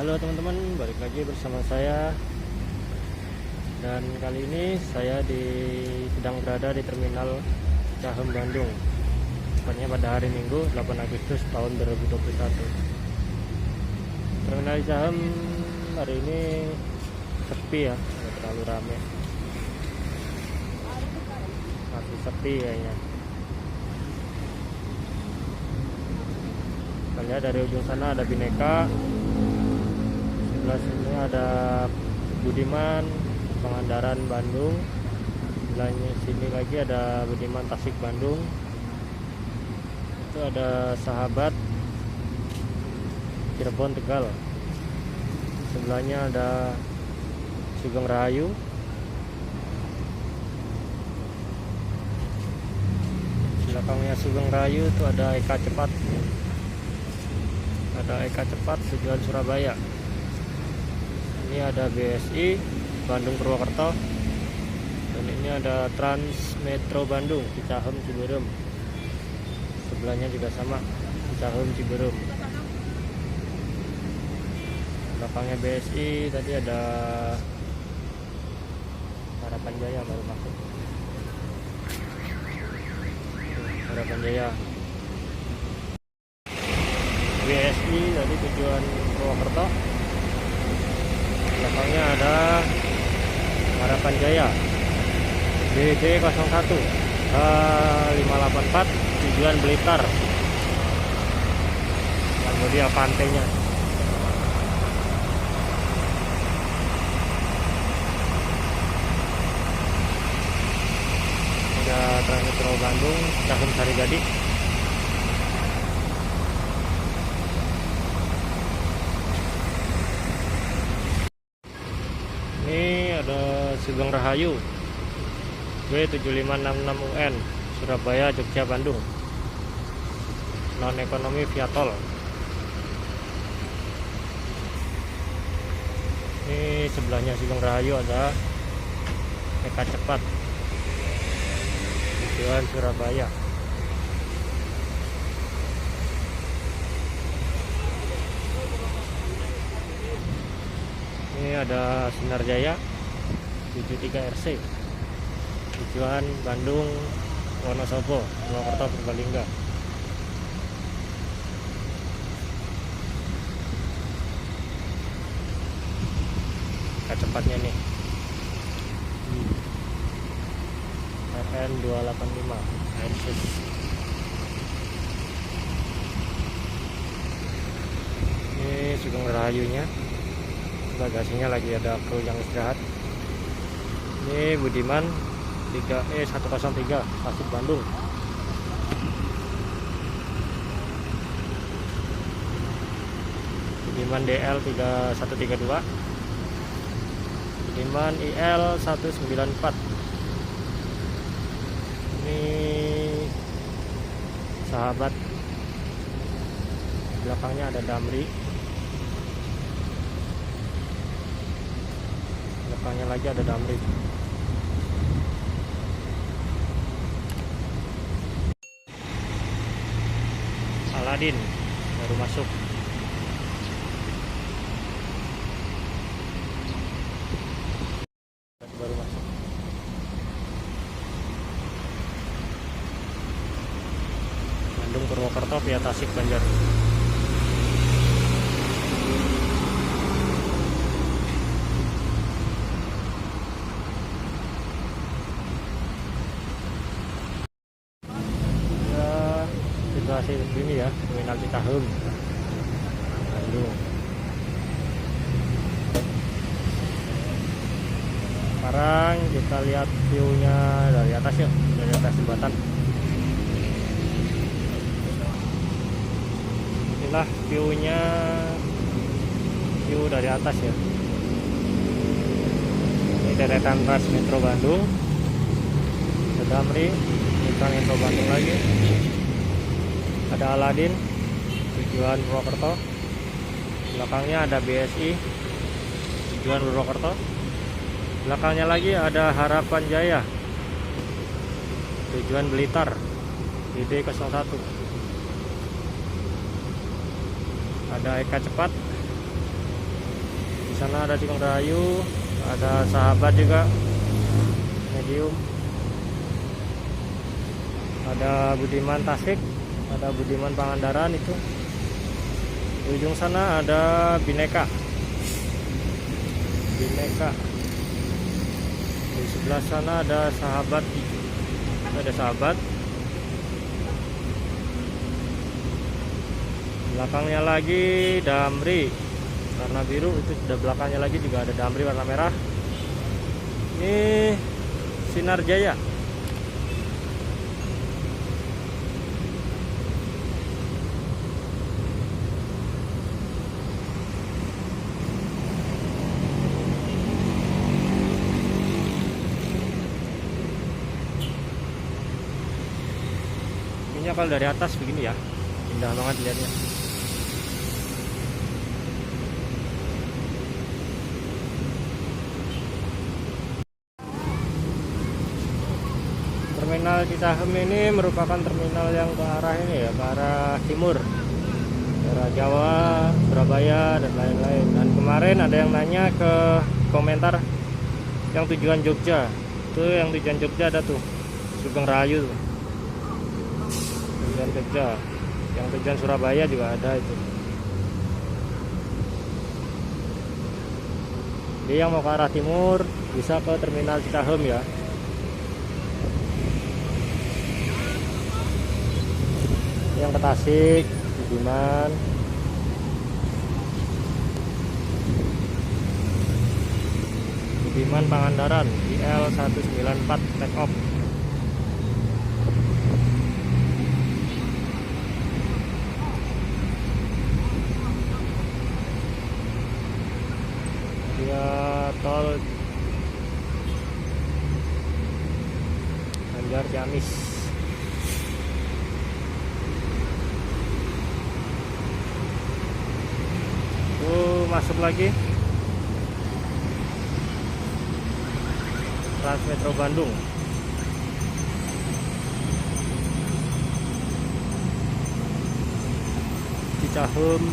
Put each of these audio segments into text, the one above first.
Halo teman-teman, balik lagi bersama saya. Dan kali ini saya sedang berada di Terminal Cicahem, Bandung. Tepatnya pada hari Minggu 8 Agustus tahun 2021. Terminal Cicahem hari ini sepi ya, tidak terlalu ramai. Masih sepi kayaknya. Kita lihat dari ujung sana ada Bhinneka. Sebelah sini ada Budiman Pangandaran Bandung. Sebelahnya sini lagi ada Budiman Tasik Bandung. Itu ada Sahabat Cirebon Tegal. Sebelahnya ada Sugeng Rahayu. Belakangnya Sugeng Rahayu itu ada Eka Cepat. Ada Eka Cepat tujuan Surabaya. Ini ada BSI Bandung Purwokerto, dan ini ada Trans Metro Bandung Cicahem Ciberem. Sebelahnya juga sama, Cicahem Ciberem. Belakangnya BSI tadi ada Harapan Jaya baru masuk. Harapan Jaya. BSI tadi tujuan Purwokerto. Belakangnya ada Harapan Jaya BJ01 584 tujuan Blitar. Kemudian pantainya ada Trans Metro Bandung Cicahem Sarigadi. Ini ada Sugeng Rahayu B7566UN Surabaya Jogja Bandung, non ekonomi via tol. Ini sebelahnya Sugeng Rahayu ada Eka Cepat tujuan Surabaya. Ini ada Sinar Jaya 73 RC tujuan Bandung Wonosobo Purwokerto Purbalingga. Kecepatnya nih RN 285 Airsus. Ini Sugeng Rahayunya, bagasinya lagi ada kru yang istirahat. Ini Budiman 3E103 Tasik Bandung. Budiman DL 3132, Budiman IL 194. Ini Sahabat. Belakangnya ada Damri. Belakangnya lagi ada Damri. Aladin baru masuk. Bandung Purwokerto via Tasik Banjar. Situasi begini ya, Terminal Cicahem Bandung. Sekarang kita lihat view-nya dari atas ya, dari atas jembatan. Inilah view-nya, view dari atas ya. Ini deretan Trans Metro Bandung, ada Damri, ini Trans Metro Bandung lagi. Ada Aladin tujuan Purwokerto. Belakangnya ada BSI tujuan Purwokerto. Belakangnya lagi ada Harapan Jaya tujuan Blitar BD01. Ada Eka Cepat Di sana ada Sugeng Rahayu, ada Sahabat juga medium, ada Budiman Tasik, ada Budiman Pangandaran itu. Di ujung sana ada Bineka. Di sebelah sana ada Sahabat, belakangnya lagi Damri warna biru, itu sudah belakangnya lagi juga ada Damri warna merah. Ini Sinar Jaya. Ini kalau dari atas begini ya, indah banget lihatnya. Terminal Cicahem ini merupakan terminal yang ke arah ini ya, ke arah timur, daerah Jawa, Surabaya dan lain-lain. Dan kemarin ada yang nanya ke komentar yang tujuan Jogja. Tuh yang tujuan Jogja ada tuh Sugeng Rahayu tuh. Tujuan Jogja. Yang tujuan Surabaya juga ada itu. Jadi yang mau ke arah timur bisa ke terminal Cicahem ya. Yang ke Tasik, Budiman, Pangandaran, IL 194 take off. Dia tol Banjar Ciamis. Masuk lagi Transmetro Bandung. Cicahem,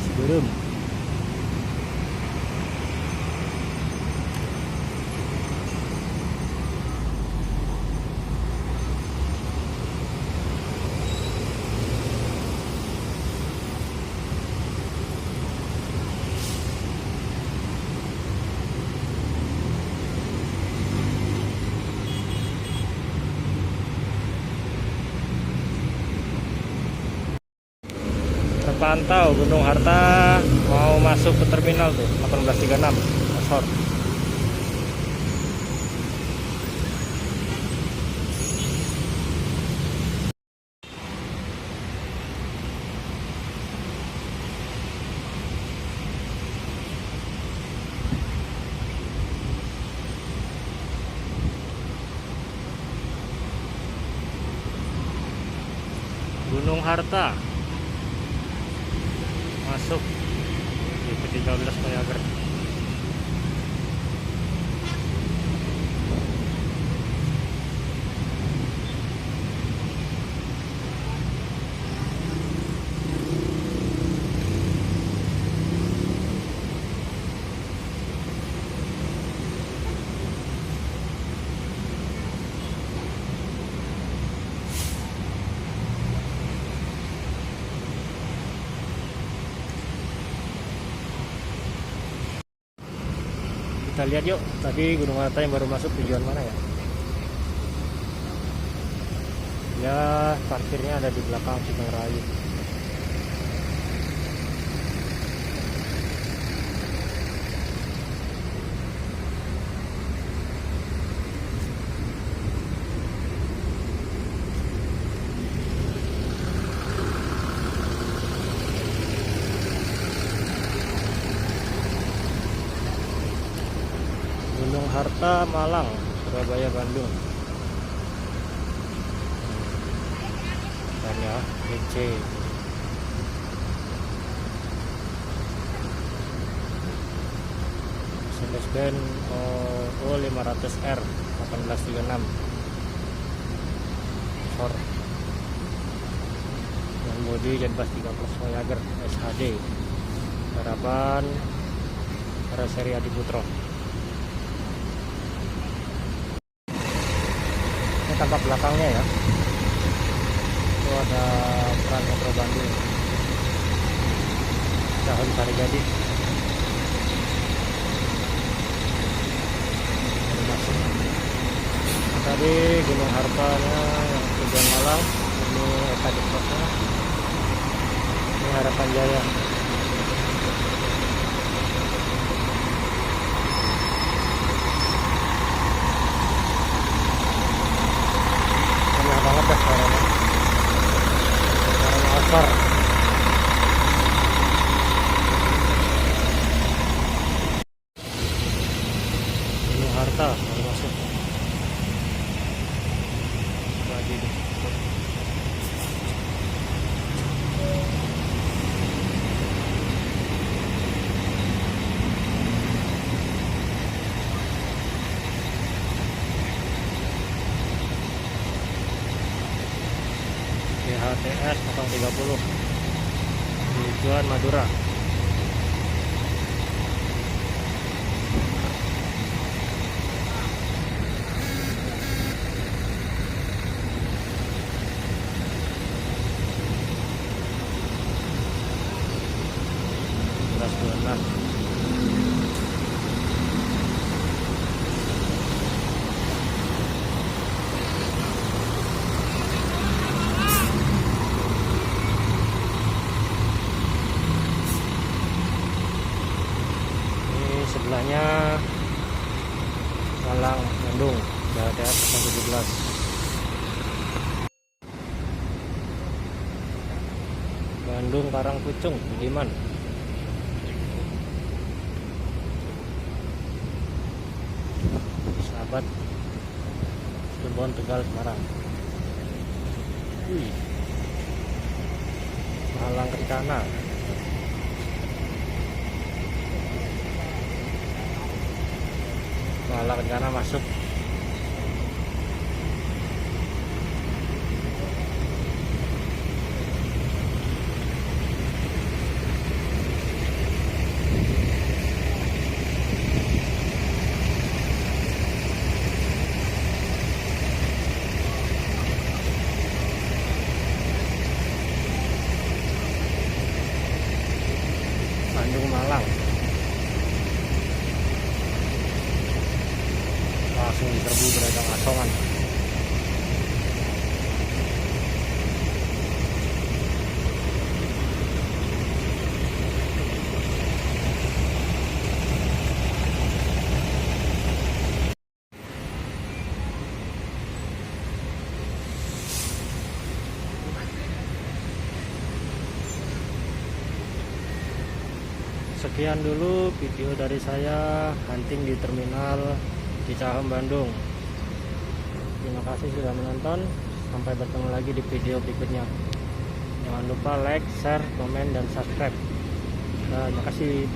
Ciberem. Terpantau Gunung Harta mau masuk ke terminal tuh 1836 Osor. Gunung Harta masuk di P13 Mayager. Kita lihat yuk, tadi Gunung Harta yang baru masuk tujuan mana ya? Ya, parkirnya ada di belakang Sugeng Rahayu. Gunung Harta Malang, Surabaya, Bandung. Dan ya, DC. Mercedes-Benz O500R 1836 Ford dengan bodi Janbas 13 Voyager SHD. harapan Seri Adi Putro. Ini tampak belakangnya ya, itu ada peran Metro Bandung, Cahun Sarijadi. Tadi Gunung Harpanya yang tujuan Malang, ini Eka Depoknya, ini Harapan Jaya. Enak banget dah suaranya, suaranya over. Gunung Harta baru masuk. HTS 030 tujuan Madura. Sebelahnya Malang Bandung HTS 017. Bandung Karangpucung Budiman. Sahabat Cirebon Tegal Semarang. Malang Kencana. Malang Kencana masuk. Bandung Malang. Langsung diserbu beragam asongan. Sekian dulu video dari saya hunting di terminal Cicahem Bandung. Terima kasih sudah menonton. Sampai bertemu lagi di video berikutnya. Jangan lupa like, share, komen, dan subscribe. Terima kasih.